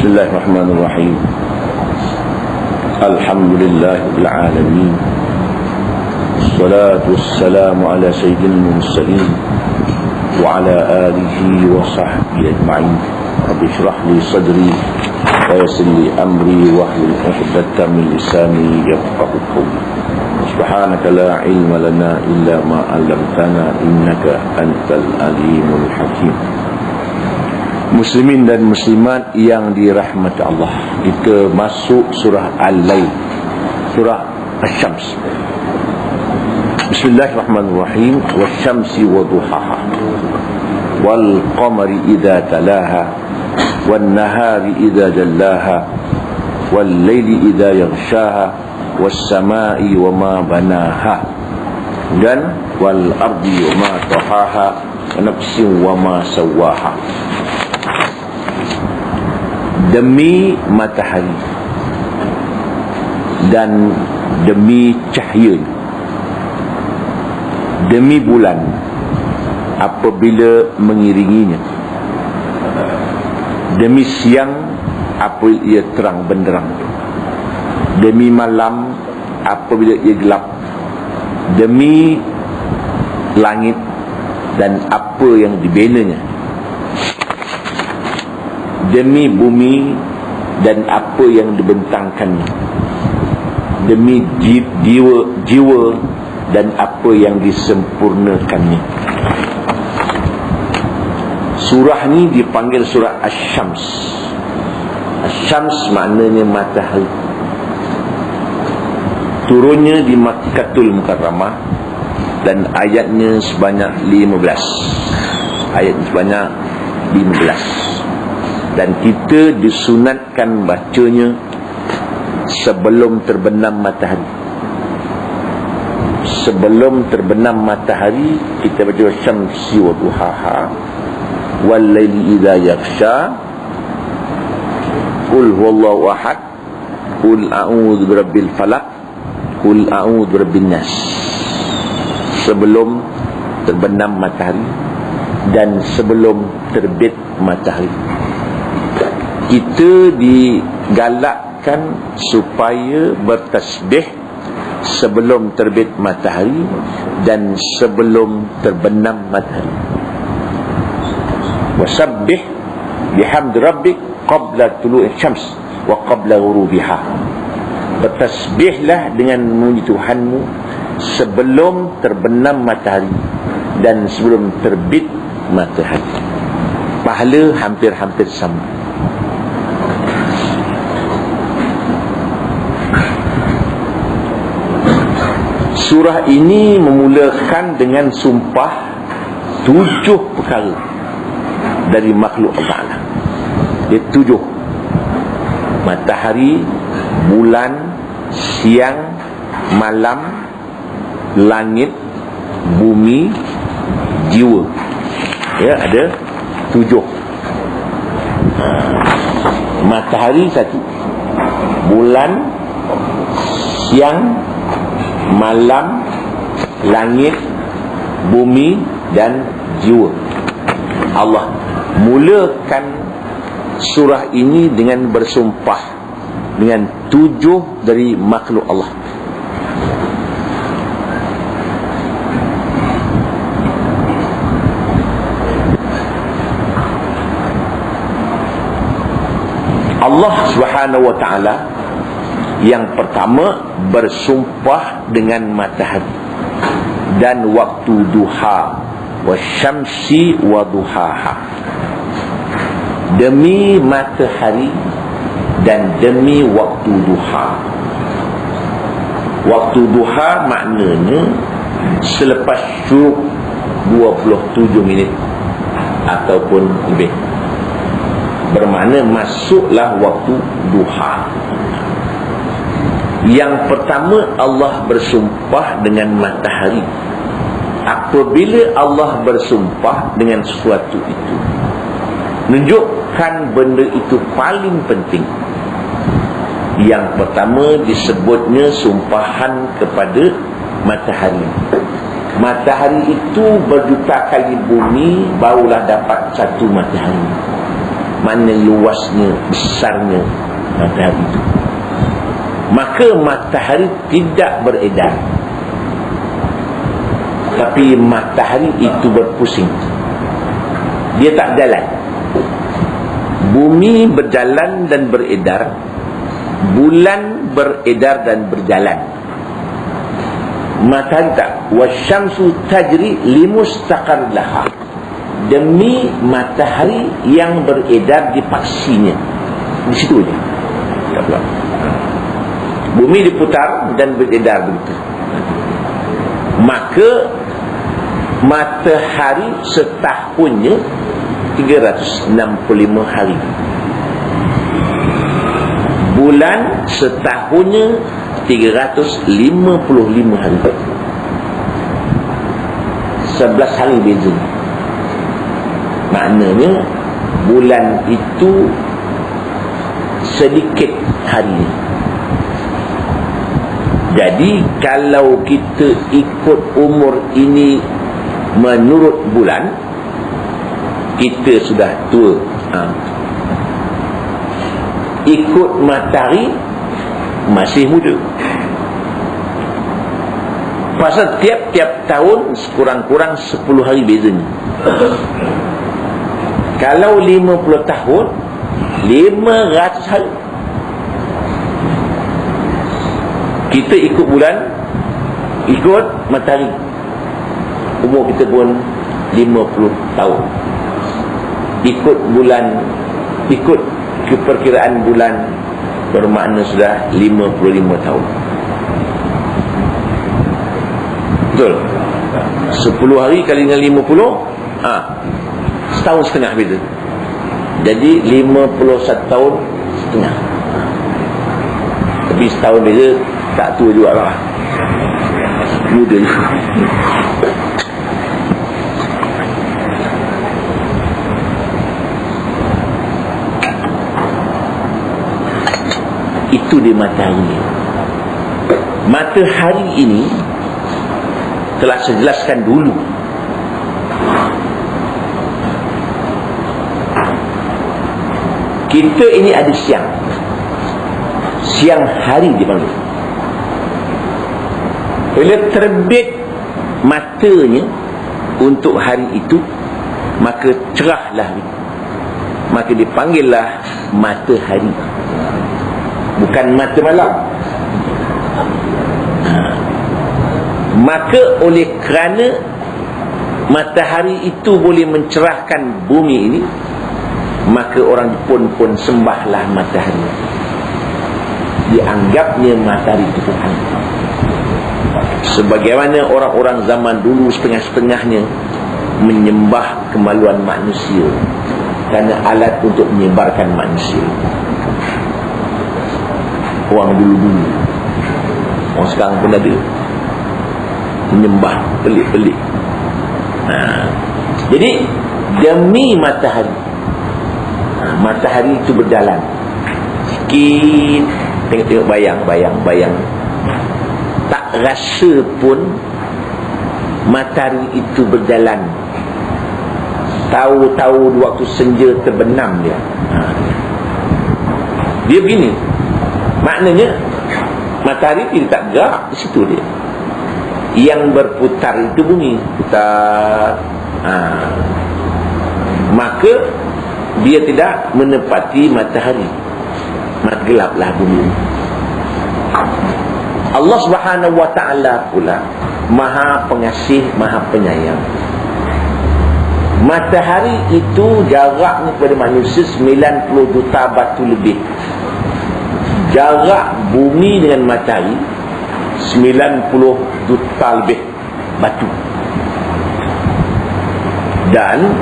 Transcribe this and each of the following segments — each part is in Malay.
Bismillahirrahmanirrahim. Alhamdulillahil alamin. Wassalatu wassalamu ala sayyidil mursalin wa ala alihi wa sahbihi ajma'in. Rabbi shrah li sadri wa yassir li amri wahlul 'uqdatam min lisani yafqahu qawli. Subhanaka la ilma lana illa ma 'allamtana innaka antal alimul hakim. Muslimin dan muslimat yang dirahmati Allah, kita masuk surah Al-Lail, surah Asy-Syams. Bismillahirrahmanirrahim. Wasyamsi waduhaha wal qamari idza talaha wan nahari idza jallaha wal laili idza yaghshaha was samai wama banaha dan wal ardi wama tahaha wa nafsin wama sawaha. Demi matahari dan demi cahaya, demi bulan apabila mengiringinya, demi siang apabila ia terang benderang, demi malam apabila ia gelap, demi langit dan apa yang dibenanya, demi bumi dan apa yang dibentangkannya, demi jiwa dan apa yang disempurnakannya. Surah ni dipanggil surah Asy-Syams. Asy-Syams maknanya matahari. Turunnya di Makkatul Mukarramah dan ayatnya sebanyak 15. Ayat sebanyak 15. Dan kita disunatkan bacanya sebelum terbenam matahari. Sebelum terbenam matahari kita baca syamsi wa duhaha wal laili idza yaghsha qul huwallahu ahad qul a'udzu birabbil falaq qul a'udzu birabbin nas. Sebelum terbenam matahari dan sebelum terbit matahari, kita digalakkan supaya bertasbih sebelum terbit matahari dan sebelum terbenam matahari. Wasabbih bihamdi rabbik qabla tulu'i syams wa qabla ghurubiha. Bertasbihlah dengan memuji Tuhanmu sebelum terbenam matahari dan sebelum terbit matahari. Pahala hampir-hampir sama. Surah ini memulakan dengan sumpah 7 perkara dari makhluk Allah. Dia 7: matahari, bulan, siang, malam, langit, bumi, jiwa. Ya, ada 7. Matahari 1, bulan, siang, malam, langit, bumi dan jiwa. Allah mulakan surah ini dengan bersumpah dengan 7 dari makhluk Allah. Allah Subhanahu wa ta'ala yang pertama bersumpah dengan matahari dan waktu duha, wasyamsi wa duhaha. Demi matahari dan demi waktu duha. Waktu duha maknanya selepas syuruk 27 minit ataupun lebih. Bermakna masuklah waktu duha. Yang pertama, Allah bersumpah dengan matahari. Apabila Allah bersumpah dengan sesuatu itu, menunjukkan benda itu paling penting. Yang pertama disebutnya sumpahan kepada matahari. Matahari itu berjuta kali bumi barulah dapat satu matahari. mana luasnya, besarnya matahari itu. Maka matahari tidak beredar, tapi matahari itu berpusing. Dia tak jalan. Bumi berjalan dan beredar, bulan beredar dan berjalan. Matahari tak. Wasyamsu tajri limustaqar laha. Demi matahari yang beredar di paksinya. Di situ je. Tak pula. Bumi diputar dan beredar begitu. Maka matahari setahunnya 365 hari. Bulan setahunnya 355 hari. 11 hari beza. Maknanya bulan itu sedikit hari. Jadi kalau kita ikut umur ini menurut bulan, kita sudah tua. Ikut matahari masih muda. Pasal tiap-tiap tahun kurang-kurang 10 hari bezanya. Kalau 50 tahun 500 hari. Kita ikut bulan, ikut matahari, umur kita pun 50 tahun. Ikut bulan, ikut keperkiraan bulan, bermakna sudah 55 tahun. Betul? 10 hari kali dengan 50, setahun setengah beza. Jadi 51 tahun setengah. Tapi setahun beza, tak tua juga lah, muda juga. Itu dia matahari. Matahari ini telah saya jelaskan dulu. Kita ini ada siang. Siang hari dipanggil. Bila terbit matanya untuk hari itu, maka cerahlah, maka dipanggillah matahari, bukan mata malam. Maka oleh kerana matahari itu boleh mencerahkan bumi ini, maka orang Jepun pun sembahlah matahari. Dianggapnya matahari itu Tuhan. Sebagaimana orang-orang zaman dulu setengah-setengahnya menyembah kemaluan manusia kerana alat untuk menyebarkan manusia. Orang dulu-dulu, orang sekarang pun ada menyembah pelik-pelik. Jadi demi matahari, matahari itu berjalan sikit, tengok-tengok, bayang, tak rasa pun matahari itu berjalan. Tahu-tahu waktu senja terbenam dia. Dia begini. Maknanya matahari tidak tak gerak di situ dia. Yang berputar itu bumi putar. Maka dia tidak menepati matahari, mat gelaplah bumi. Allah Subhanahu wa ta'ala pula Maha Pengasih, Maha Penyayang. Matahari itu jaraknya kepada manusia 90 juta batu lebih. Jarak bumi dengan matahari 90 juta lebih batu. Dan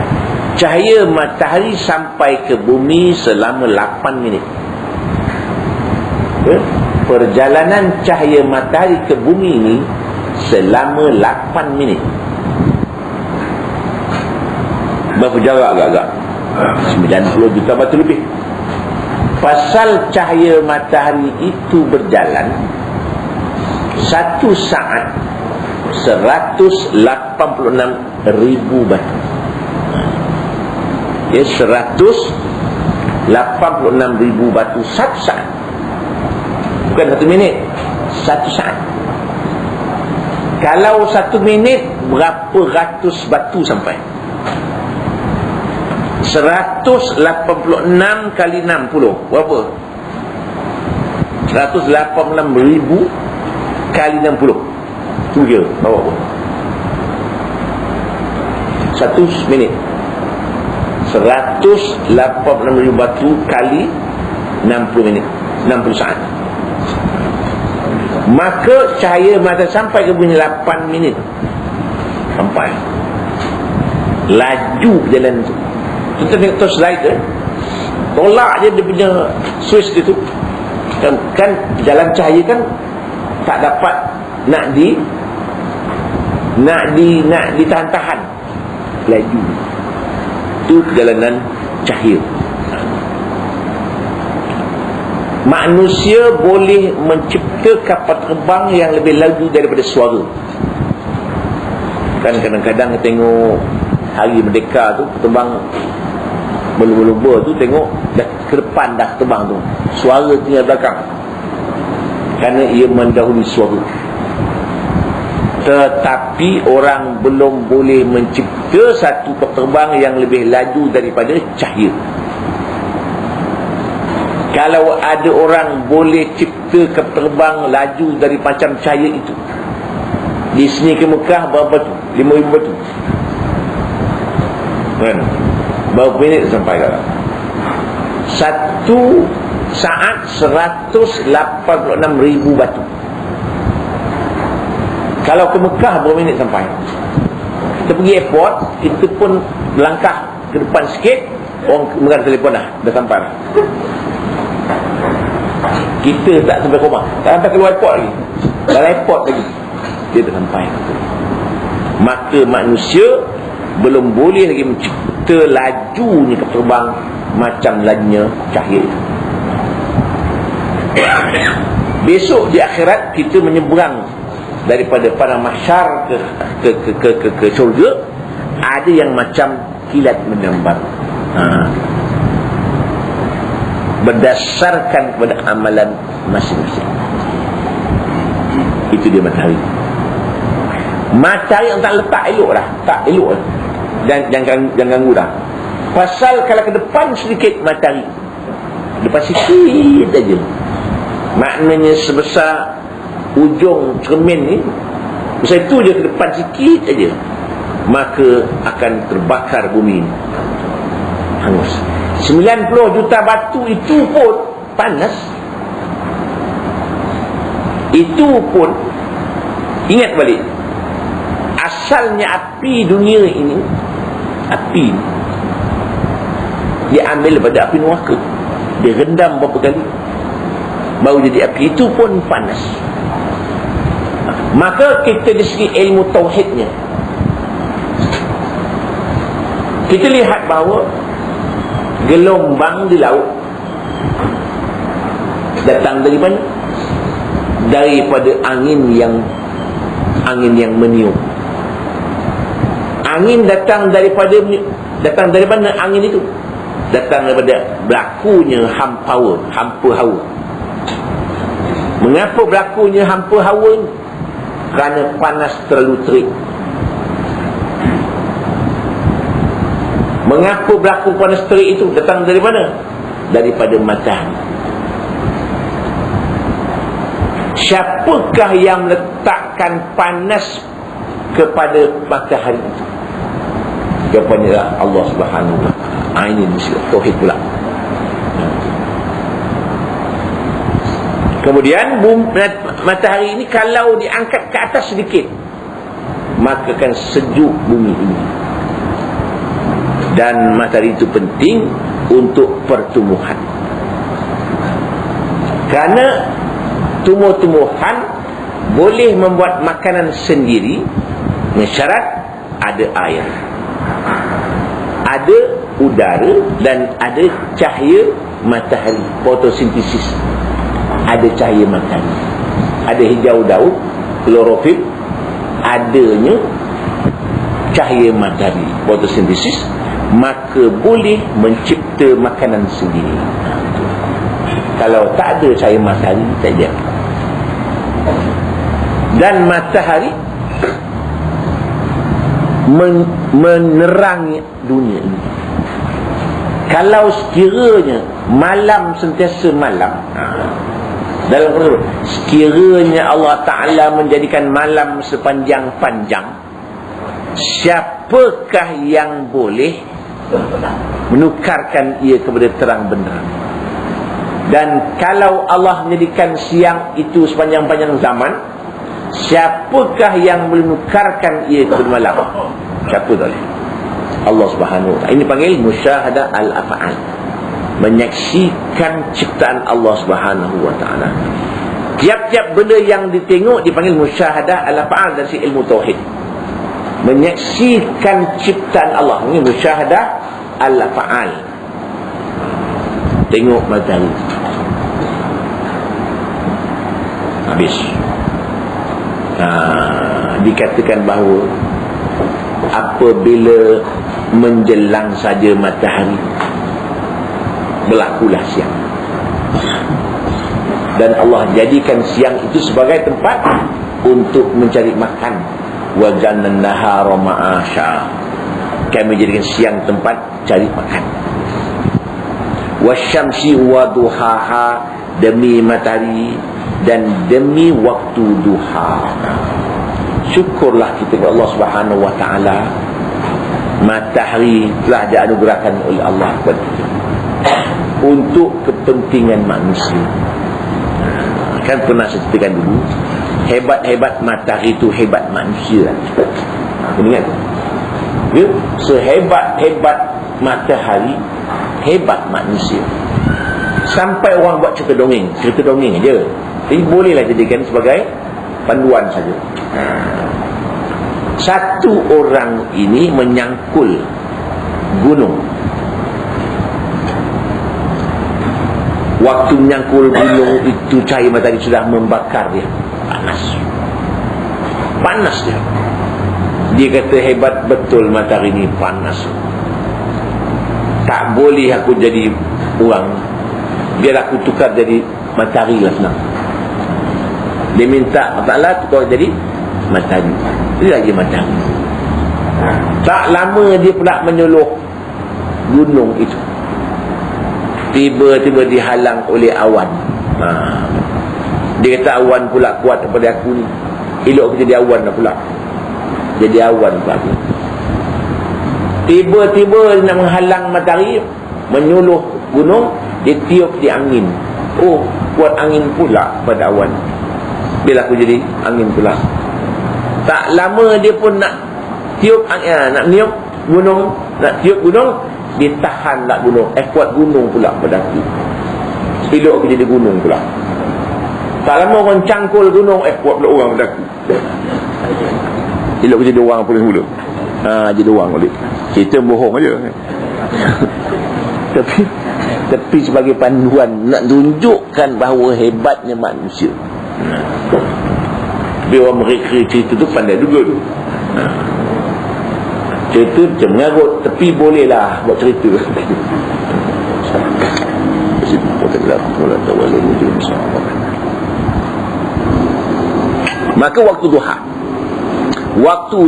cahaya matahari sampai ke bumi selama 8 minit. Perjalanan cahaya matahari ke bumi ini selama 8 minit. Berapa jarak agak-agak? 90 juta batu lebih. Pasal cahaya matahari itu berjalan 1 saat 186,000 batu. Ya, 186,000 86,000 batu satu saat. Bukan 1 minit, 1 saat. Kalau 1 minit, berapa ratus batu sampai? 186 kali 60 berapa? 186,000 kali 60. Tu je berapa? 1 minit 186,000 batu kali 60 minit 60 saat. Maka cahaya mata sampai ke bumi 8 minit. Sampai. Laju jalan tu. Kita tengok tu slide tu. Tolak je dia punya switch dia tu. Kan jalan cahaya kan tak dapat nak ditahan-tahan. Laju. Itu perjalanan cahaya. Manusia boleh mencipta kapal terbang yang lebih laju daripada suara. Kan kadang-kadang tengok Hari Merdeka tu terbang berlumba-lumba tu, tengok dah ke depan dah terbang tu, suara tinggal belakang, kerana ia mendahului suara. Tetapi orang belum boleh mencipta satu kapal terbang yang lebih laju daripada cahaya. Kalau ada orang boleh cipta kapal terbang laju dari macam cahaya itu, di sini ke Mekah berapa tu? 5,000 batu kan? Berapa minit sampai kat? 1 saat 186,000 batu. Kalau ke Mekah berapa minit sampai? Kita pergi airport, kita pun melangkah ke depan sikit, orang megang telefon dah sampai dah. Kita tak sampai rumah, tak sampai keluar airport lagi, dalam airport lagi dia dah sampai. Maka manusia belum boleh lagi mencipta lajunya kapal terbang macam lajunya cahaya. Besok di akhirat kita menyeberang daripada padang mahsyar ke syurga, ada yang macam kilat menyambar. Berdasarkan kepada amalan masing-masing. Itu dia matahari. Matahari yang tak letak elok dah, tak elok dah. Jangan ganggu dah. Pasal kalau ke depan sedikit matahari, depan sikit aja, maknanya sebesar ujung cermin ni, sebesar itu je, ke depan sikit aja, maka akan terbakar bumi ni, hangus. 90 juta batu itu pun panas. Itu pun, ingat balik, asalnya api dunia ini, api dia ambil daripada api neraka, dia rendam berapa kali baru jadi api. Itu pun panas. Maka kita dari segi ilmu tauhidnya, kita lihat bahawa gelombang di laut datang dari mana? Daripada angin yang meniup. Angin datang daripada mana angin itu? Datang daripada berlakunya hampa hawa. Mengapa berlakunya hampa hawa ini? Kerana panas terlalu terik. Mengapa berlaku panas terik itu? Datang dari mana? Daripada matahari. Siapakah yang meletakkan panas kepada matahari itu? Jawapannya adalah Allah Subhanahu wa ta'ala. Ini tauhid pula. Kemudian matahari ini kalau diangkat ke atas sedikit, maka akan sejuk bumi ini. Dan matahari itu penting untuk pertumbuhan, kerana tumbuh-tumbuhan boleh membuat makanan sendiri dengan syarat ada air, ada udara, dan ada cahaya matahari, fotosintesis. Ada cahaya matahari, ada hijau daun, klorofil, adanya cahaya matahari, fotosintesis, maka boleh mencipta kita makanan sendiri. Kalau tak ada cahaya matahari, tak ada. Dan matahari menerangi dunia ini. Kalau sekiranya malam sentiasa malam, dalam Quran, sekiranya Allah Ta'ala menjadikan malam sepanjang-panjang, siapakah yang boleh menukarkan ia kepada terang benderang? Dan kalau Allah menjadikan siang itu sepanjang-panjang zaman, siapakah yang boleh menukarkan ia kepada malam? Siapa boleh? Allah Subhanahu wa ta'ala. Ini panggil musyahadah al-af'al, menyaksikan ciptaan Allah Subhanahu wa ta'ala. Tiap-tiap benda yang ditengok dipanggil musyahadah al-af'al dari ilmu tauhid. Menyaksikan ciptaan Allah, ini musyahadah al-af'al. Tengok matahari, habis. Dikatakan bahawa apabila menjelang saja matahari, berlakulah siang. Dan Allah jadikan siang itu sebagai tempat untuk mencari makan. Wa jannan nahara ma'asha, kami jadikan siang tempat cari makan. Wasyamsi wa duhaha, demi matahari dan demi waktu duha. Syukurlah kita kepada Allah Subhanahu wa ta'ala, matahari telah dianugerahkan oleh Allah kepada kita untuk kepentingan manusia. Kan pernah saya ceritakan dulu, hebat-hebat matahari itu hebat manusia. Ingat ya? Sehebat-hebat matahari, hebat manusia. Sampai orang buat cerita dongeng aja. Jadi bolehlah jadikan sebagai panduan saja. Satu orang ini menyangkul gunung. Waktu menyangkul gunung itu, cahaya matahari sudah membakar dia. Panas dia. Dia kata hebat betul matahari ini, panas. Tak boleh aku jadi orang, biar aku tukar jadi matahari lah senang. Dia minta Allah Ta'ala tukar jadi matahari. Dia lagi matahari. Tak lama dia pula menyuluh gunung itu. Tiba-tiba dihalang oleh awan. Dia kata awan pula kuat daripada aku ni. Elok aku jadi awan dah pula. Jadi awan pula. Tiba-tiba dia nak menghalang matahari, menyuluh gunung, dia tiup di angin. Oh, kuat angin pula pada awan. Bila aku jadi angin pula. Tak lama dia pun nak tiup angin, nak niup gunung, nak tiup gunung, ditahan lah gunung. Kuat gunung pula pada aku. Elok aku jadi gunung pula. Tak lama orang cangkul gunung, kuat pula orang pada aku. Elok aku jadi orang pula mula. Jadi orang balik. Kita bohong aja. Tapi sebagai panduan nak tunjukkan bahawa hebatnya manusia. Dia orang mereka cerita tu pandai juga tu. Cerita macam mengarut, tapi bolehlah buat cerita. Maka waktu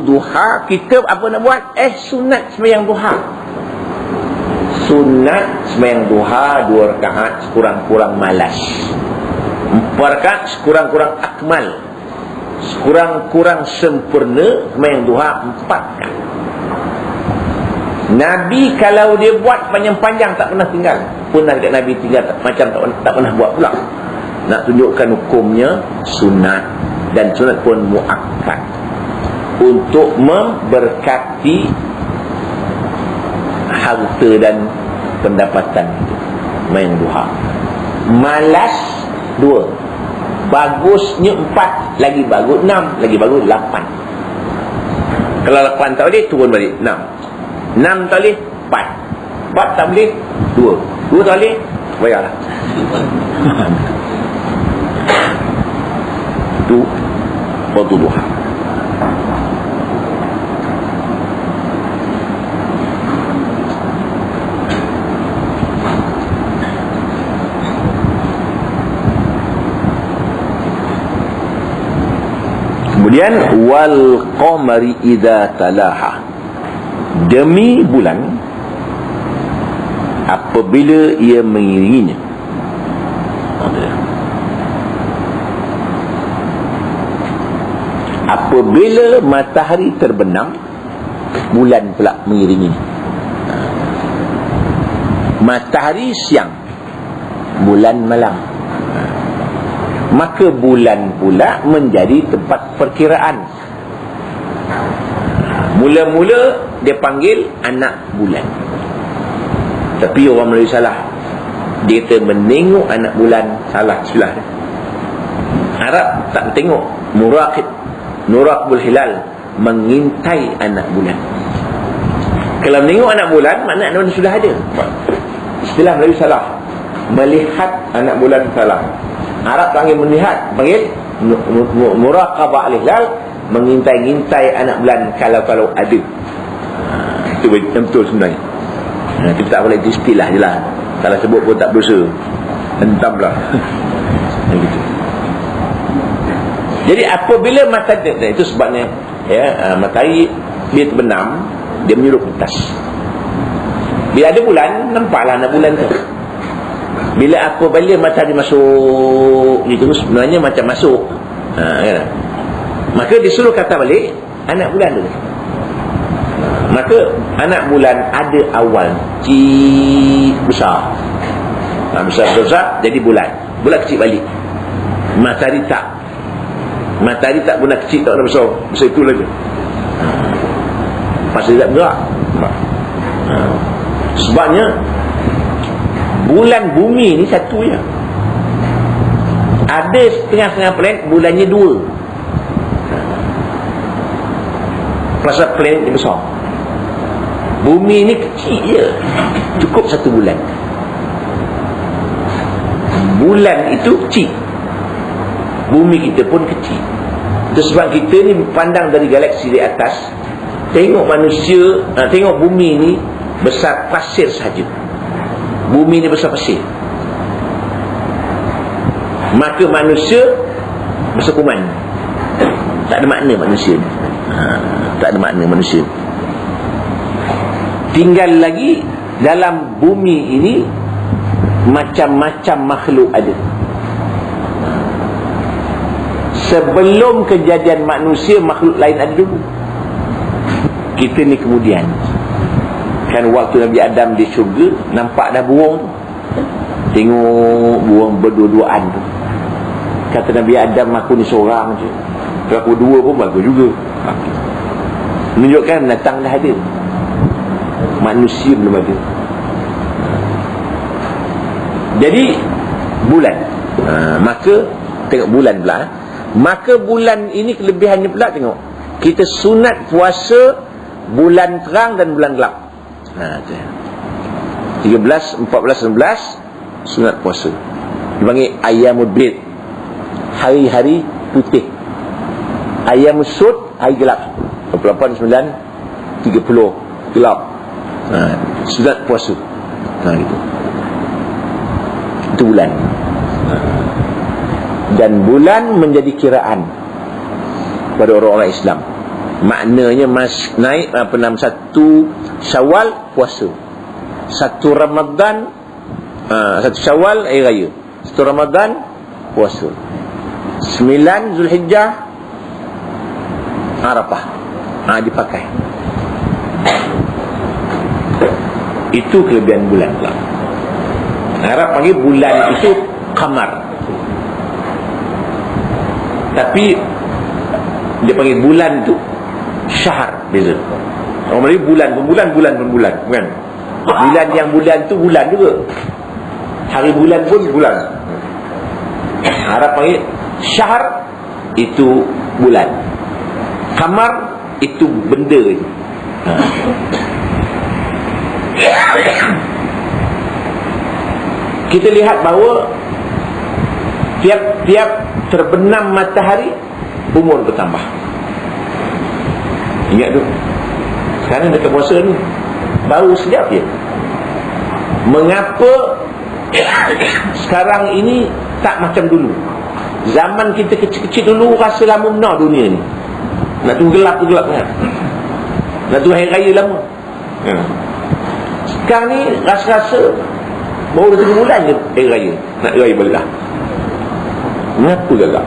duha, kita apa nak buat? Sunat sembahyang duha. Sunat sembahyang duha 2 rakaat sekurang-kurang malas, 4 rakaat sekurang-kurang akmal, sekurang-kurang sempurna sembahyang duha 4 rakaat. Nabi kalau dia buat panjang-panjang tak pernah tinggal. Pernah dekat Nabi tinggal macam tak pernah buat pula. Nak tunjukkan hukumnya sunat, dan sunat pun muakkad untuk memberkati harta dan pendapatan itu. Main duha. Malas 2, bagusnya 4, lagi bagus 6, lagi bagus 8. Kalau 8 tak boleh, turun balik 6. 6 tak boleh, 4. 4 tak boleh, 2. 2 tak boleh, bayarlah. Itu waktu duha. Kemudian wal qamari idza talaha, demi bulan apabila ia mengiringinya. Apabila matahari terbenam, bulan pula mengiringi. Matahari siang, bulan malam. Maka bulan pula menjadi tempat perkiraan. Mula-mula dia panggil anak bulan, tapi orang Melayu salah. Dia kata menengok anak bulan, salah istilah. Arab tak tengok, muraqibul hilal, mengintai anak bulan. Kalau menengok anak bulan, maknanya anak bulan sudah ada. Istilah Melayu salah. Melihat anak bulan salah. Arab panggil melihat, panggil muraqabah al-hilal, mengintai-intai anak bulan kalau ada. Itu betul sebenarnya. Kita tak boleh istilah je lah. Kalau sebut pun tak berdosa, hentam lah. Gitu. Jadi apabila matahari, itu sebabnya ya, matahari bila terbenam, dia menyuruh ke atas. Bila ada bulan, nampaklah anak bulan tu. Bila apabila matahari masuk gitu, sebenarnya macam masuk, kan? Maka disuruh kata balik anak bulan tu. Maka anak bulan ada awal besar, besar jadi bulan kecil balik. Matahari tak bulan kecil, tak ada besar itu lagi. Pasal tidak bergerak. Sebabnya bulan bumi ni satu je. Ada setengah-setengah planet bulannya dua. Pasal planet ni besar, bumi ni kecil je, cukup satu bulan. Bulan itu kecil, bumi kita pun kecil. Itu sebab kita ni pandang dari galaksi di atas, tengok manusia, tengok bumi ni besar pasir saja. Bumi ni besar pasir. Maka manusia besar kuman. Tak ada makna manusia ni. Tak ada makna manusia. Tinggal lagi dalam bumi ini macam-macam makhluk ada. Sebelum kejadian manusia, makhluk lain ada dulu. Kita ni kemudian. Kan waktu Nabi Adam di syurga, nampak dah burung. Tengok burung berdua-duaan tu. Kata Nabi Adam, aku ni seorang je. Kalau aku dua pun bagus juga. Menunjukkan datang dah ada. Manusia belum ada. Jadi bulan, maka tengok bulan pula. Maka bulan ini kelebihannya pula, tengok, kita sunat puasa bulan terang dan bulan gelap. 13, 14, 16 sunat puasa. Dipanggil ayyamul bid, hari-hari putih. Ayyamul sud, hari gelap. 28, 9, 30 gelap. Sunat puasa. Gitu. Itu bulan. Dan bulan menjadi kiraan pada orang-orang Islam. Maknanya naik satu Syawal puasa, satu Ramadan, satu Syawal air raya, satu Ramadan puasa, 9 Zulhijjah Arafah, dipakai. Itu kelebihan bulan pula. Arab panggil bulan itu qamar. Tapi dia panggil bulan tu syahr, beza. Orang Melayu bulan, kan? Bulan yang bulan tu bulan juga. Hari bulan pun bulan. Arab panggil syahr, itu bulan. Qamar itu benda itu. Kita lihat bahawa tiap-tiap terbenam matahari, umur bertambah. Ingat tu. Sekarang dekat puasa ni baru sekejap je. Mengapa sekarang ini tak macam dulu? Zaman kita kecil-kecil dulu rasa lama benar dunia ni. Nak tunggu gelap tu gelap sangat. Nak tunggu hari raya lama. Sekarang ni rasa-rasa baru 3 bulan je hari raya. Nak raya balik lah. Mengaku gelap.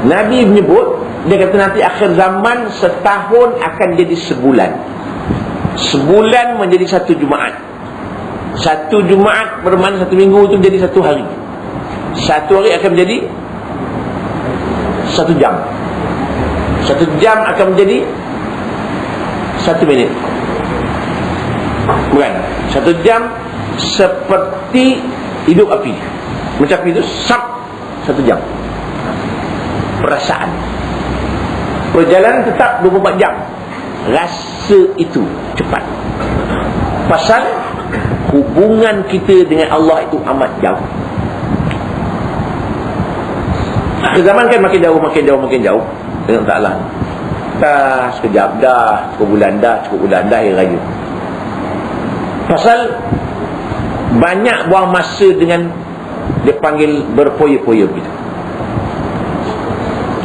Nabi menyebut, dia kata nanti akhir zaman setahun akan jadi sebulan. Sebulan menjadi 1 Jumaat. 1 Jumaat bermakna 1 minggu itu menjadi 1 hari. 1 hari akan menjadi 1 jam. 1 jam akan menjadi 1 minit. Bukan, 1 jam seperti hidup api. Macam api itu sap 1 jam. Perasaan perjalanan tetap 24 jam. Rasa itu cepat. Pasal hubungan kita dengan Allah itu amat jauh. Zaman kan makin jauh dengan Ta'ala. Dah sekejap dah, cukup bulan dah hari raya. Pasal banyak buang masa dengan dia panggil berpoya-poya gitu.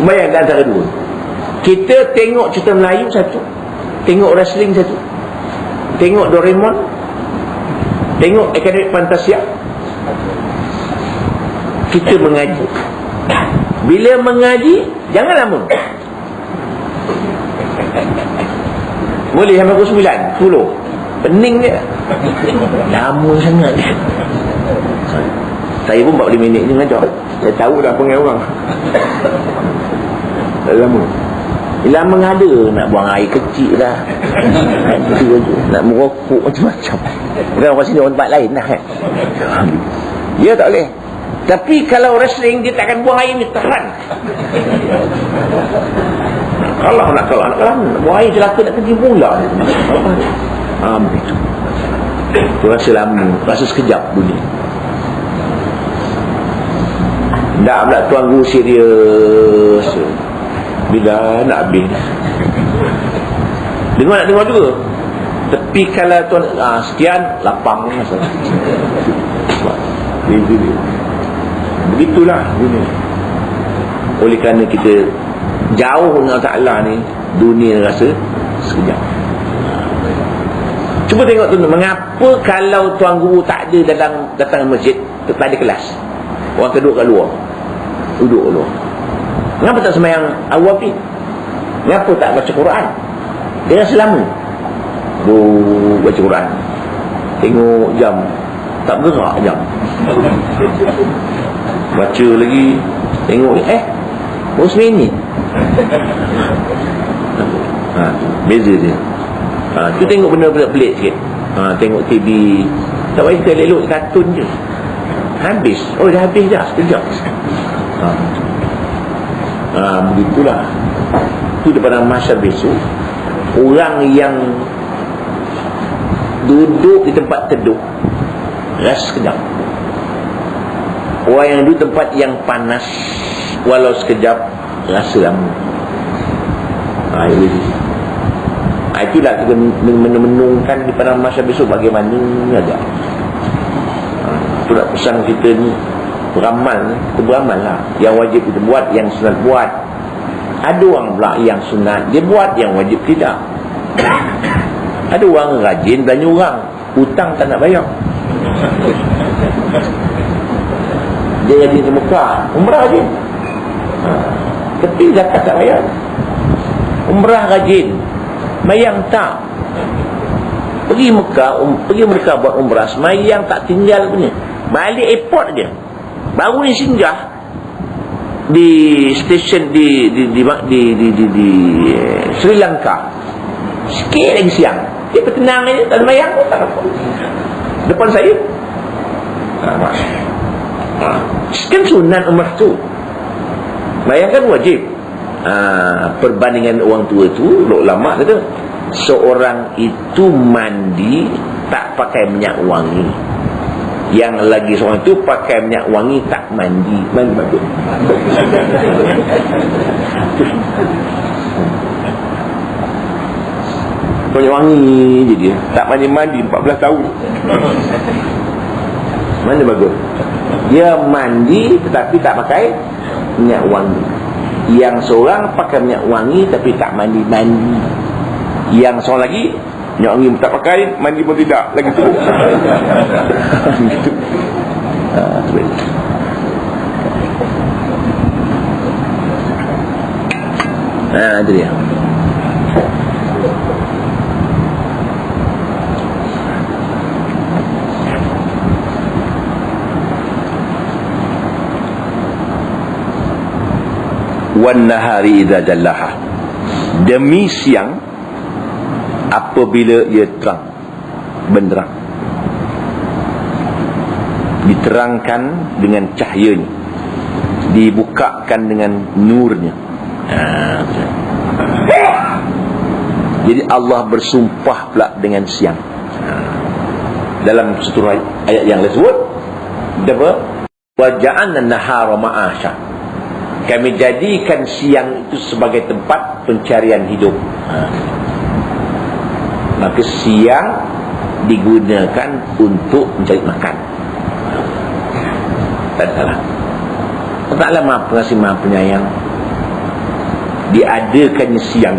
Bayang antara dua. Kita tengok cerita Melayu satu, tengok wrestling satu, tengok Doraemon, tengok akademik Fantasia. Kita mengaji. Bila mengaji, jangan lama. Boleh sampai pukul 9, 10. Pening dia. Lama sangat. Saya pun 40 minit je mengajar. Saya tahu dah pengen orang. Tak lama. Bila mengada nak buang air kecil lah. Nak merokok macam-macam. Bukan orang sini orang tempat lain lah kan. Ya tak boleh. Tapi kalau wrestling dia takkan buang air ni tahan. Kalau nak buang air celaka nak pergi pula. Begitu. Tu rasa lama, rasa sekejap dunia. Tak pula Tuan Guru serius. Bila nak habis. Dengar nak dengar juga. Tapi kalau tuan sekian lapang masa. Begitulah dunia. Oleh kerana kita jauh dengan Ta'ala ni, dunia rasa sekejap. Cuba tengok tu, mengapa kalau Tuan Guru tak ada datang masjid, tak ada kelas, orang duduk kat luar, duduk kat luar. Mengapa tak sembahyang awal ni? Mengapa tak baca Quran? Dia rasa lama baca Quran. Tengok jam, tak bergerak jam. Baca lagi, tengok baru seminit. Beza dia. Tu tengok benda pelik sikit. Tengok TV, tak payah kita elok kartun je. Habis. Oh dah habis dah sekejap. Begitulah. Itu daripada mahsyar besok, orang yang duduk di tempat teduh rasa sekejap. Orang yang duduk tempat yang panas walau sekejap rasa lama. Itulah kita menungkan di pada masa besok bagaimana aja. Itulah pesan kita ni, beramal, kita beramal lah. Yang wajib kita buat, yang sunat buat. Ada orang pula yang sunat dia buat, yang wajib tidak. Ada orang rajin belanja orang, hutang tak nak bayar. Dia rajin ke Mekah, umrah rajin, tapi zakat tak bayar. Umrah rajin, mayang tak. Pergi Mekah buat umrah, semayang tak tinggal punya. Balik airport dia, baru ni singgah di stesen di Sri Lanka. Sikit lagi siang, dia bertenang ni, tak semayang pun tak apa. Depan saya. Kan sunat umrah tu, bayangkan wajib. Perbandingan orang tua tu, ulama kata seorang itu mandi tak pakai minyak wangi, yang lagi seorang itu pakai minyak wangi tak mandi bagus. Minyak wangi je dia, tak mandi 14 tahun. Mana bagus? Dia mandi tetapi tak pakai minyak wangi. Yang seorang pakai minyak wangi tapi tak mandi-mandi. Yang seorang lagi minyak wangi tak pakai, mandi pun tidak lagi tu. Gitu. Itu dia. Wan nahari idza jallaha, demi siang apabila ia terang benderang, diterangkan dengan cahayanya, dibukakan dengan nurnya. Jadi Allah bersumpah pula dengan siang. Dalam satu ayat yang disebut apa? Wa ja'alna an-nahara ma'asha, kami jadikan siang itu sebagai tempat pencarian hidup. Maka siang digunakan untuk mencari makan. Tak salah. Allah Ta'ala Maha Pengasih Maha Penyayang. Diadakannya siang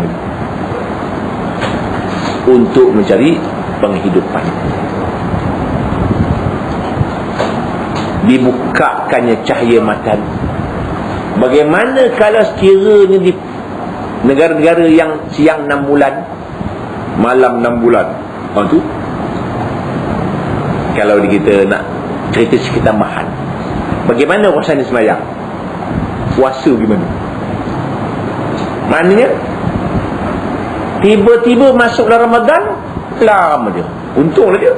untuk mencari penghidupan. Dibukakannya cahaya matahari. Bagaimana kalau sekiranya di negara-negara yang siang 6 bulan, malam 6 bulan, tu kalau kita nak cerita sikit tambahan, bagaimana puasa ni semayang? Puasa bagaimana? Maknanya tiba-tiba masuk dalam Ramadan, lama dia, untunglah dia.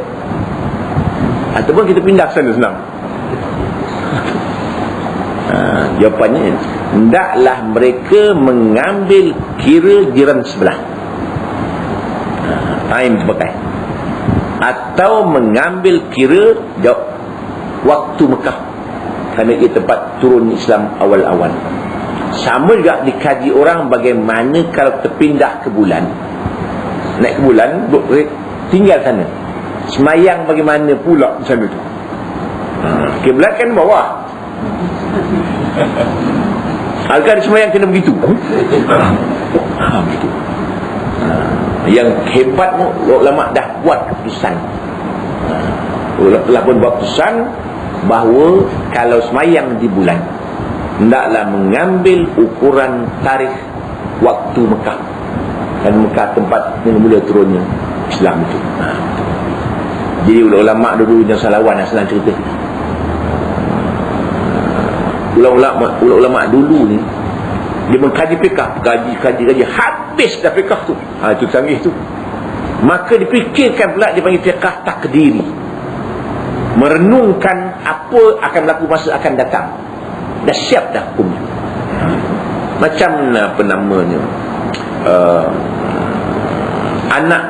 Ataupun kita pindah sana senang. Jawapannya, hendaklah mereka mengambil kira jiran sebelah, time pakai, atau mengambil kira waktu Mekah, kerana ia tempat turun Islam awal-awal. Sama juga dikaji orang bagaimana kalau terpindah ke bulan, naik ke bulan, tinggal sana, semayang bagaimana pula di sana tu. Kiblat kan bawah. Agar semayang kena begitu. Begitu. Yang hebat ulama dah buat keputusan. Telah pun buat keputusan bahawa kalau semayang di bulan, hendaklah mengambil ukuran tarikh waktu Mekah. Dan Mekah tempat mula turunnya Islam itu. Jadi ulama dulu yang salawan asal cerita. Ulama dulu ni dia mengkaji fiqh, kaji habis dah fiqh tu. Itu canggih tu. Maka dipikirkan pula, dia panggil fiqh takdiri, merenungkan apa akan berlaku masa akan datang. Dah siap dah hukumnya. Macam apa namanya, anak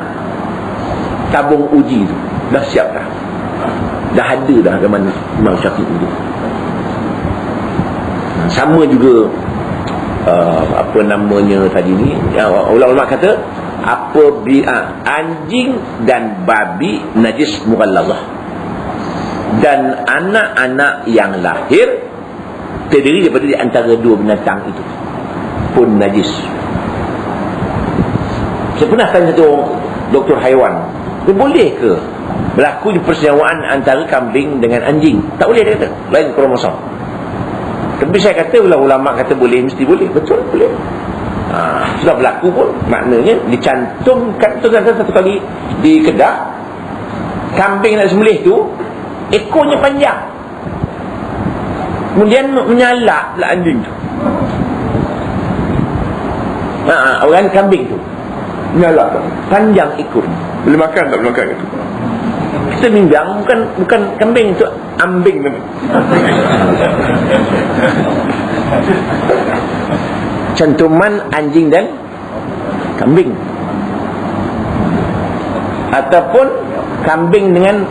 tabung uji tu dah siap dah. Dah ada dah zaman Imam Syafi'i tu. Sama juga apa namanya tadi ni, ulama kata apabila anjing dan babi najis mughallazah, dan anak-anak yang lahir terdiri daripada di antara dua binatang itu pun najis. Saya pernah tanya satu doktor haiwan, dia boleh ke berlaku di persewaan antara kambing dengan anjing? Tak boleh, dia kata, lain kromosom. Tapi saya kata, ulama kata boleh, mesti boleh. Betul, boleh. Sudah berlaku pun, maknanya dicantumkan. Tu kan satu kali di Kedah, kambing nak sembelih tu, ekornya panjang, kemudian menyalak pula anjing tu. Orang kambing tu menyalak panjang ekor. Boleh makan tak? Boleh makan itu. Kita bimbang, bukan kambing itu, ambing tu. Cantuman anjing dan kambing, ataupun kambing dengan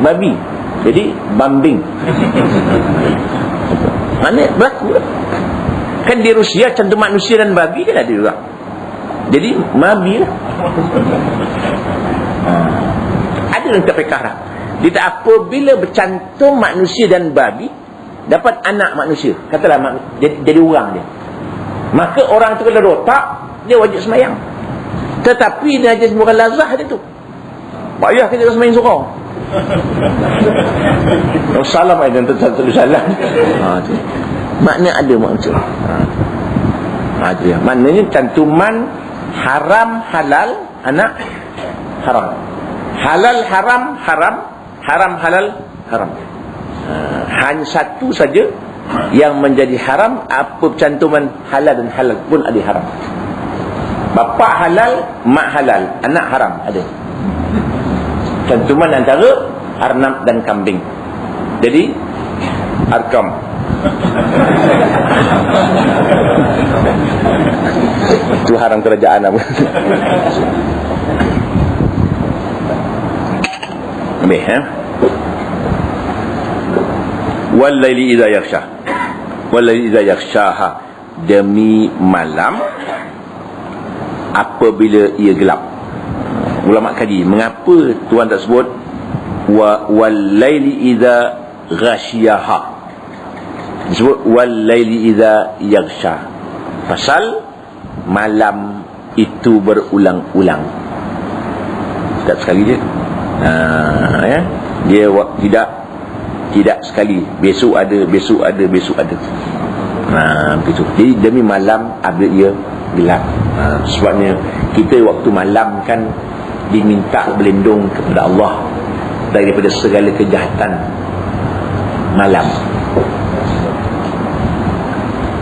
babi, jadi bambing. Mana berlaku kan di Rusia, cantum manusia dan babi kan ada juga, jadi babi lah. Ada dalam kitab fiqh. Dia apabila bercantum manusia dan babi dapat anak manusia, katalah jadi orang dia, Maka orang tu kalau rotak, dia wajib semayang. Tetapi dia najis mughalazah dia tu, payah kita semayang surau. Salam aja tentu salam. Tu. Makna ada maksud. Dia. Maknanya cantuman haram halal anak haram. Halal haram haram, haram halal haram. Hanya satu saja yang menjadi haram, apa cantuman halal dan halal pun ada haram. Bapa halal, mak halal, anak haram ada. Cantuman antara arnab dan kambing. Jadi arkam. Itu haram kerajaan apa? Ambil Wal-laili idza yaghsha. Wal-laili idza yaghshaha, demi malam apabila ia gelap. Ulama kaji, mengapa Tuhan tak sebut wal-laili idza ghasyiyaha, disebut wal-laili idza yaghsha? Pasal malam itu berulang-ulang, tak sekali je. Ya, dia tidak sekali, besok ada. Begitu. Jadi demi malam apabila ia gelap. Sebabnya kita waktu malam kan diminta berlindung kepada Allah daripada segala kejahatan malam.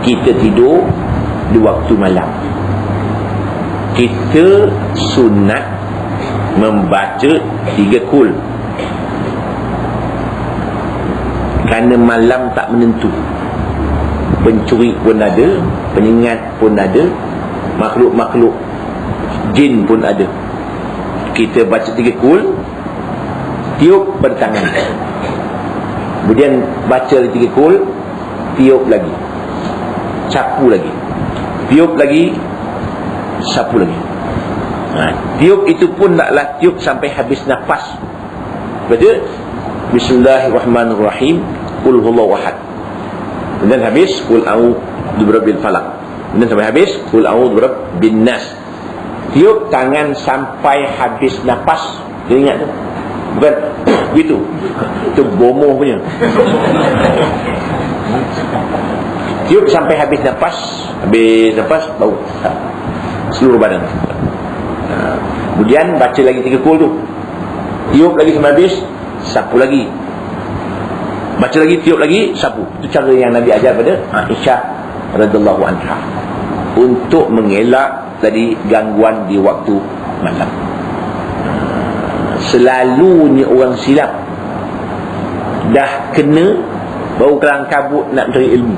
Kita tidur di waktu malam. Kita sunat membaca 3 kul, kerana malam tak menentu. Pencuri pun ada, penyengat pun ada, makhluk-makhluk jin pun ada. Kita baca 3 kul, tiup bertangan, kemudian baca 3 kul, tiup lagi, sapu lagi, tiup lagi, sapu lagi. Tiup itu pun taklah tiup sampai habis nafas. Betul? Bismillahirrahmanirrahim, qul huwallahu ahad, kemudian habis qul a'udzu birabbil falaq, kemudian sampai habis qul a'udzu birabbin nas. Tiup tangan sampai habis nafas. Dia ingat tu? Bukan begitu. Itu bomoh punya. Tiup sampai habis nafas. Habis nafas bau seluruh badan. Kemudian baca lagi 3 kul tu. Tiup lagi sampai habis, sapu lagi. Baca lagi, tiup lagi, sapu. Itu cara yang Nabi ajar pada Aisyah radhiyallahu anha, untuk mengelak dari gangguan di waktu malam. Selalunya orang silap dah kena baru kelang kabut nak cari ilmu.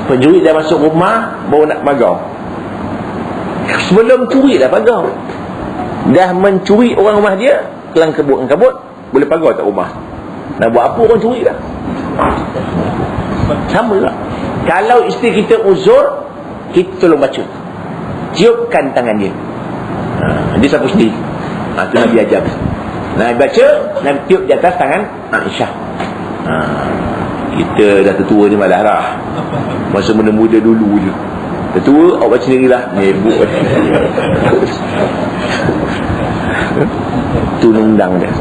Pencuri dah masuk rumah baru nak pagar. Sebelum curi dah pagar. Dah mencuri orang rumah dia, kelang kabut boleh pagar tak rumah. Nak buat apa orang curi dah. Sama lah. Kalau isteri kita uzur, kita tolong baca, tiupkan tangan dia. Dia sapu sendiri. Itu Nabi ajar. Nabi baca, Nabi tiup di atas tangan Aisyah. Kita dah tertua ni malah lah. Masa muda-muda dulu je. Tertua, awak baca sendirilah. Nebuk. Itu undang dia.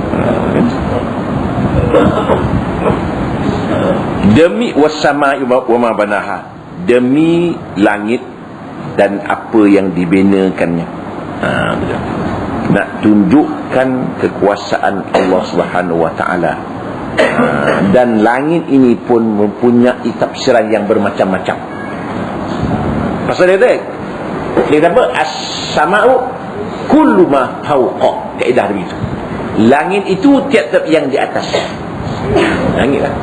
Demi wasama'i wa ma banaha, demi langit dan apa yang dibinakannya. Nak tunjukkan kekuasaan Allah Subhanahu wa taala. Dan langit ini pun mempunyai tafsiran yang bermacam-macam. Pasal dia kata as-sama'u kullu ma fawqa, kaedah begitu. Langit itu tiap-tiap yang di atas. Langit lah.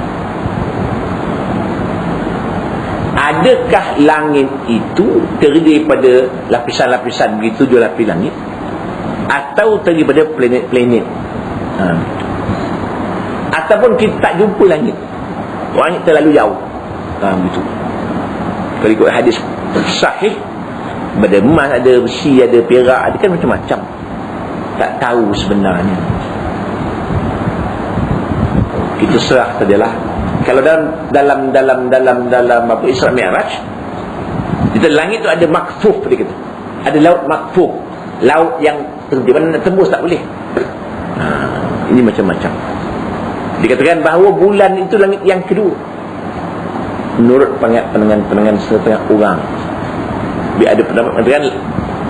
Adakah langit itu terdiri daripada lapisan-lapisan begitu, 7 lapis langit, atau terdiri daripada planet-planet? Ataupun kita tak jumpa langit, langit terlalu jauh. Begitu. Kalau ikut hadis sahih, ada emas, ada besi, ada perak, ada kan macam-macam. Tak tahu sebenarnya. Kita serah sajalah Kalau dalam apa Isra Mi'raj, di langit tu ada makfuf, dia kata. Ada laut makfuf, laut yang terhenti, mana nak tembus tak boleh. Ini macam-macam. Dikatakan bahawa bulan itu langit yang kedua menurut pendengar setengah orang. Dia ada pendapat mengatakan,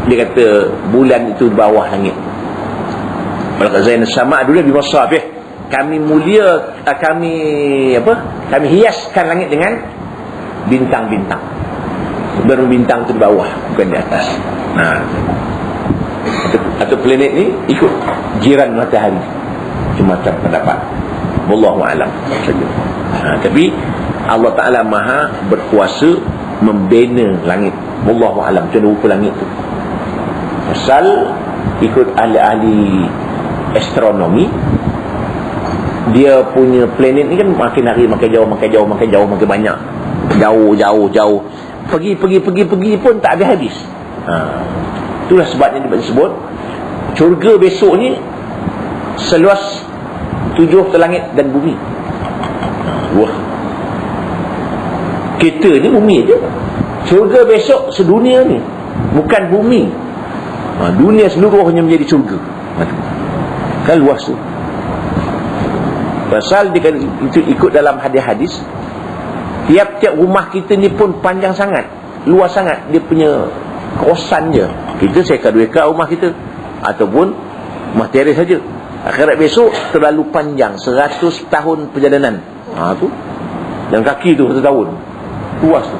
dia kata bulan itu di bawah langit. Malaikat Zain sama dulu di masabih, kami mulia, kami hiaskan langit dengan bintang-bintang. Baru bintang itu di bawah, bukan di atas. Atau planet ni ikut jiran matahari. Macam pendapat, wallahu alam. Tapi Allah Ta'ala maha berkuasa membina langit. Wallahu alam, macam rupa langit tu. Asal ikut ahli-ahli astronomi, dia punya planet ni kan makin hari makin jauh, makin banyak. Jauh. Pergi pun tak habis. Itulah sebabnya disebut syurga besok ni seluas 7 langit dan bumi. Wah, kita ni bumi je. Syurga besok sedunia ni, bukan bumi. Dunia seluruhnya menjadi syurga. Kan luas tu. Pasal itu ikut dalam hadis-hadis, tiap-tiap rumah kita ni pun panjang sangat, luas sangat. Dia punya kawasan je. Kita seekar 2 ekar rumah kita, ataupun rumah teres saja. Akhirat besok terlalu panjang, 100 tahun perjalanan. Tu. Dan kaki tu 1 tahun. Luas tu.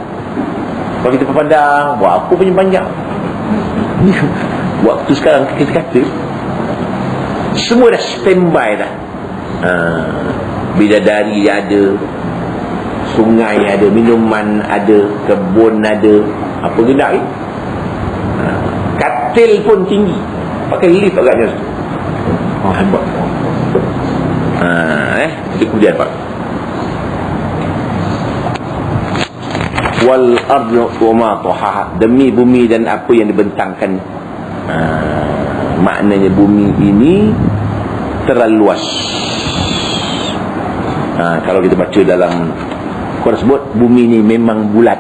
Kalau kita pandang, buat apa punya panjang? Waktu sekarang kita kata semua dah standby dah. Bidadari ada, sungai ada, minuman ada, kebun ada, apa gedak ni? Katil pun tinggi, pakai lift agaknya. Hebat. Itu kemudian Pak. Wal ardu wa ma tahaha, demi bumi dan apa yang dibentangkan. Maknanya bumi ini terlalu luas. Kalau kita baca dalam Quran sebut bumi ini memang bulat.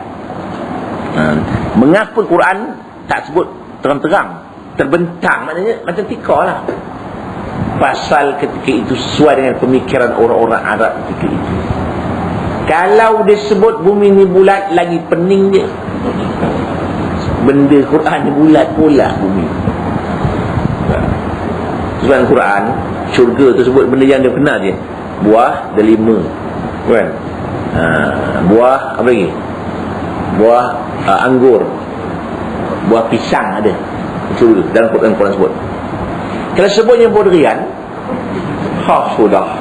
Mengapa Quran tak sebut terang-terang, terbentang? Maknanya macam tika lah. Pasal ketika itu sesuai dengan pemikiran orang-orang Arab ketika itu. Kalau disebut bumi ni bulat, lagi pening dia. Benda Quran ni bulat pula bumi. Sebab Quran, syurga tu sebut benda yang dia kenal je. Buah ada 5, kan? Buah apa lagi? Buah anggur, buah pisang ada. Syurga dalam Quran sebut. Kalau sebutnya buah durian, sudah.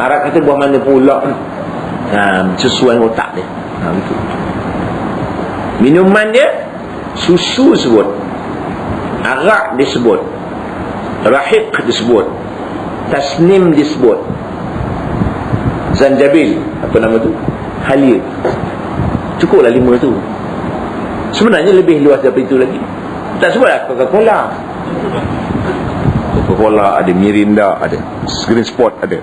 Arab kata buah mana pula? Sesuai otak dia. Betul. Minuman dia, susu sebut, arak disebut, rahiq disebut, tasnim disebut, zanjabil, apa nama tu, halir. Cukuplah 5 tu. Sebenarnya lebih luas daripada itu lagi. Tak sebutlah Coca-Cola. Coca-Cola ada, Mirinda ada, Green Spot ada,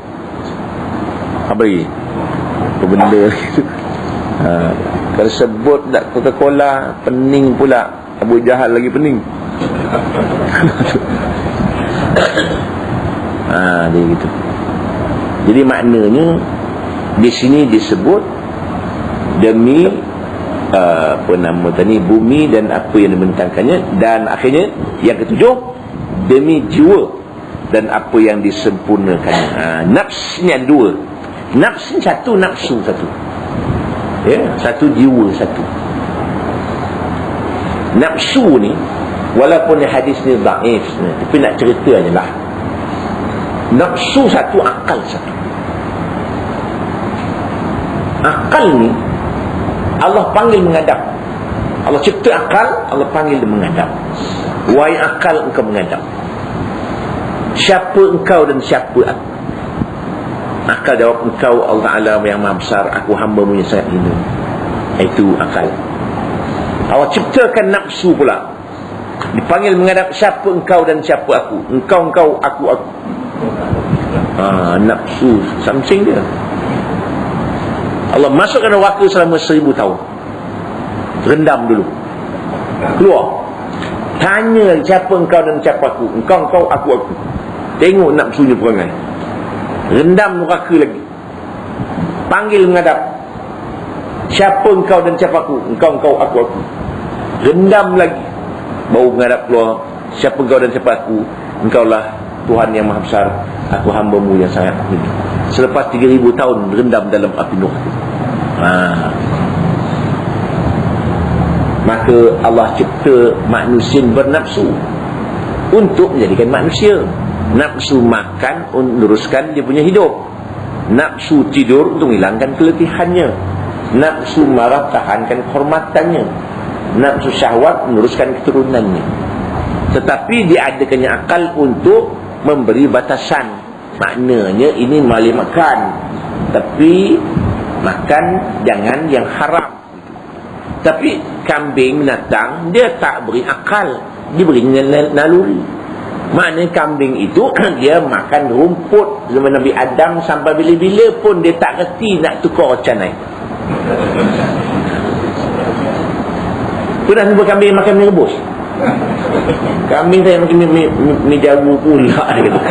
apa lagi, apa benda gitu. Kalau sebut tak Coca-Cola, pening pula. Abu Jahal lagi pening. Dia gitu. Jadi maknanya di sini disebut demi apa nama tadi, bumi dan apa yang dibentangkannya. Dan akhirnya yang ketujuh, demi jiwa dan apa yang disempurnakannya. Nafs ni ada 2. Nafs ni satu, nafsu satu. Satu, jiwa satu. Nafsu ni walaupun hadis ni dhaif sebenarnya, tapi nak cerita je lah. Nafsu satu, akal satu. Akal ni Allah panggil menghadap. Allah cipta akal, Allah panggil dia menghadap. Wahai akal, engkau menghadap. Siapa engkau dan siapa aku? Akal jawab, engkau Allah Ta'ala yang maha besar, aku hamba-Mu yang sangat hina. Itu akal. Allah ciptakan nafsu pula, dipanggil menghadap. Siapa engkau dan siapa aku? Engkau, aku. Nafsu, something dia. Allah masukkan neraka selama 1000 tahun. Rendam dulu. Keluar. Tanya siapa engkau dan siapa aku. Engkau, aku. Tengok nafsunya perangai. Rendam neraka lagi. Panggil menghadap. Siapa engkau dan siapa aku. Engkau, aku. Rendam lagi. Baru menghadap keluar. Siapa engkau dan siapa aku. Engkaulah Tuhan yang Maha Besar. Aku hamba-Mu yang sangat ini. Selepas 3000 tahun rendam dalam api neraka. Maka Allah cipta manusia bernafsu untuk menjadikan manusia. Nafsu makan untuk meneruskan dia punya hidup. Nafsu tidur untuk menghilangkan keletihannya. Nafsu marah tahankan kehormatannya. Nafsu syahwat meneruskan keturunannya. Tetapi diadakannya akal untuk memberi batasan. Maknanya ini boleh makan, tapi makan jangan yang haram. Tapi kambing binatang dia tak beri akal, dia beri naluri. Maknanya kambing itu dia makan rumput zaman Nabi Adam sampai bila-bila pun dia tak reti nak tukar canai. Pernah jumpa kambing makan mie rebus? Kambing saya makan mie jawu pula dia kata.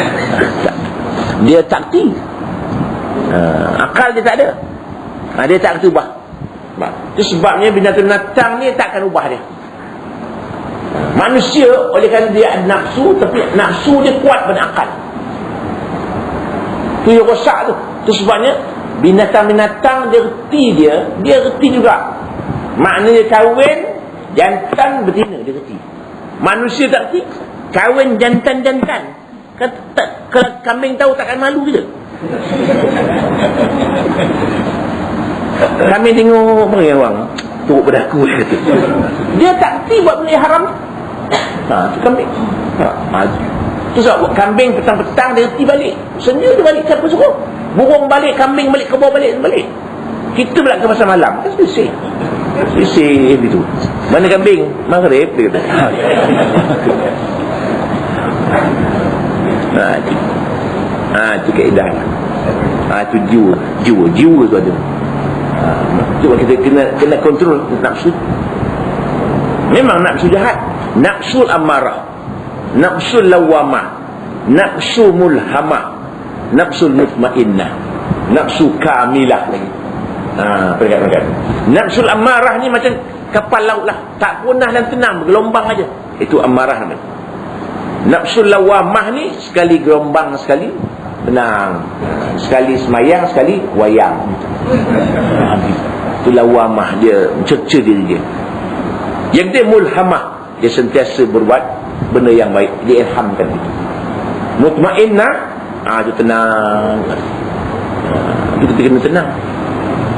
Dia tak reti. Akal dia tak ada. Dia tak reti ubah. Itu sebabnya binatang-binatang ni takkan ubah dia. Manusia oleh kerana dia ada nafsu, tapi nafsu dia kuat pada akal. Itu yang rosak tu. Itu sebabnya binatang-binatang dia reti juga. Maknanya kahwin jantan betina dia reti. Manusia tak reti. Kahwin jantan-jantan. Kalau kambing tahu takkan malu kita. Kami tengok apa yang orang turut pada aku kata. Dia tak reti buat benda haram. Tu kambing. Tu sebab kambing petang-petang dia reti balik. Senja dia balik siapa suruh. Burung balik, kambing balik, kebau balik. Kita pula ke pasar malam. Kan sisih gitu. Mana kambing? Maghrib dia kata. Itu kaedah. Itu jiwa tu ada. Cuma kita kena kontrol nafsu. Memang nafsu jahat. Nafsul amarah, nafsul lawamah, nafsu mulhamah, nafsul mutmainnah, nafsu kamilah lagi. Peringkat-peringkat. Nafsul amarah ni macam kapal laut lah, tak punah dan tenang, bergelombang aja. Itu amarah namanya. Nafsul lawamah ni sekali gelombang, sekali tenang, sekali semayang, sekali wayang. Itu lawamah, dia mencerca diri dia. Yang dia mulhamah, dia sentiasa berbuat benda yang baik, dia ilhamkan itu. Mutmainnah, itu tenang. Kita kena tenang.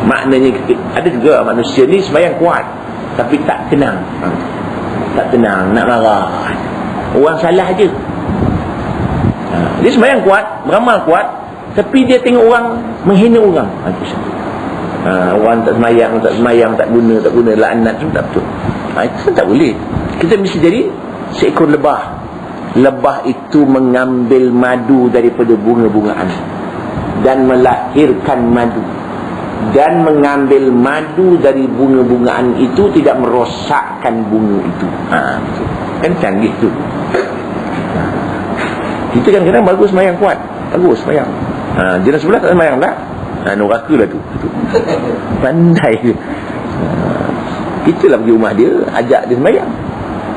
Maknanya ada juga manusia ni semayang kuat tapi tak tenang. Tak tenang, nak marah. Orang salah je. Dia semayang kuat, beramal kuat, tapi dia tengok orang menghina orang. Orang tak semayang, tak guna laknat tu tak betul. Itu tak boleh. Kita mesti jadi seekor lebah. Lebah itu mengambil madu daripada bunga-bungaan dan melahirkan madu, dan mengambil madu dari bunga-bungaan itu tidak merosakkan bunga itu. Kan canggih tu. Kita kadang-kadang bagus semayang kuat, bagus semayang. Jenis sebelah tak semayang tak? Neraka lah tu. Pandai ke. Kita lah pergi rumah dia, ajak dia semayang.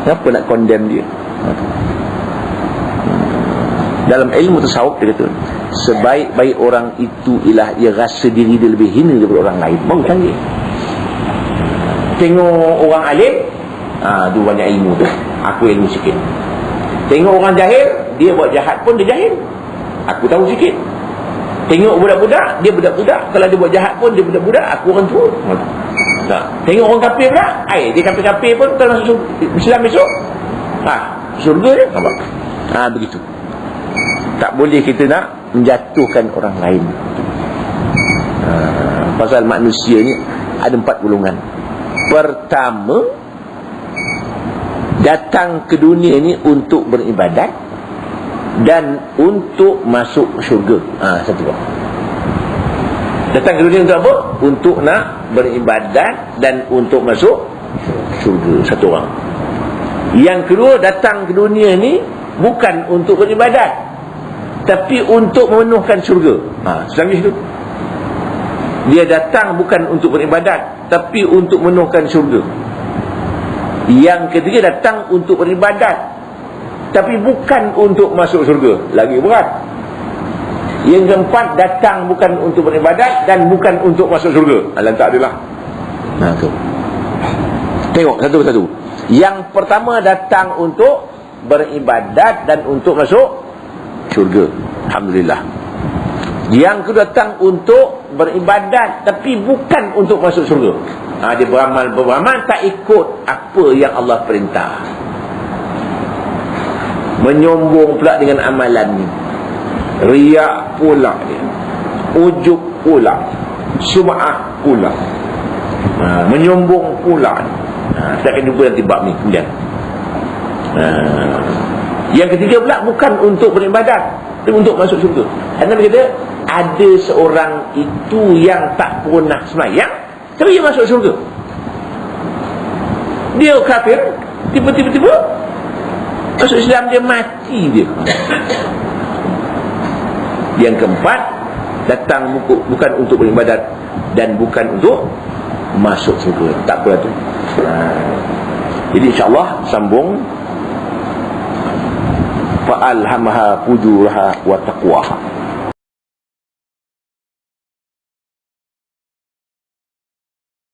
Kenapa nak condemn dia? Dalam ilmu tasawuf dia kata, sebaik-baik orang itu ialah ia rasa diri dia lebih hina daripada orang lain. Baru canggih. Tengok orang alim, tu banyak ilmu tu, aku ilmu sikit. Tengok orang jahil, dia buat jahat pun dia jahil, aku tahu sikit. Tengok budak-budak, dia budak-budak, kalau dia buat jahat pun dia budak-budak, aku orang tua. Tengok orang kafir pula, dia kafir-kafir pun kalau masuk Islam besok, surga dia. Begitu. Tak boleh kita nak menjatuhkan orang lain. Pasal manusia ni ada 4 golongan. Pertama, datang ke dunia ni untuk beribadat dan untuk masuk syurga. Satu. Datang ke dunia untuk apa? Untuk nak beribadat dan untuk masuk syurga. Satu orang. Yang kedua, datang ke dunia ni bukan untuk beribadat, tapi untuk memenuhkan syurga. Selangis tu. Dia datang bukan untuk beribadat, tapi untuk memenuhkan syurga. Yang ketiga, datang untuk beribadat, tapi bukan untuk masuk syurga. Lagi berat. Yang keempat, datang bukan untuk beribadat dan bukan untuk masuk syurga. Alam tak adalah. Tu. Tengok satu persatu. Yang pertama, datang untuk beribadat dan untuk masuk syurga. Alhamdulillah. Yang kedua, datang untuk beribadat tapi bukan untuk masuk syurga. Dia beramal tak ikut apa yang Allah perintah. Menyombong pula dengan amalan ni. Riak pula dia, ujub pula, sum'ah pula, menyombong pula. Kita akan jumpa nanti bab ni kemudian. Yang ketiga pula, bukan untuk beribadat, tapi untuk masuk syurga. Nabi kata, ada seorang itu yang tak pernah sembahyang tapi dia masuk syurga. Dia kafir, tiba-tiba masuk Islam, dia mati dia. Yang keempat, datang bukan untuk beribadat dan bukan untuk masuk syurga. Tak apa tu. Jadi insyaAllah sambung. Fa'alhamaha fujuraha wa taqwaha.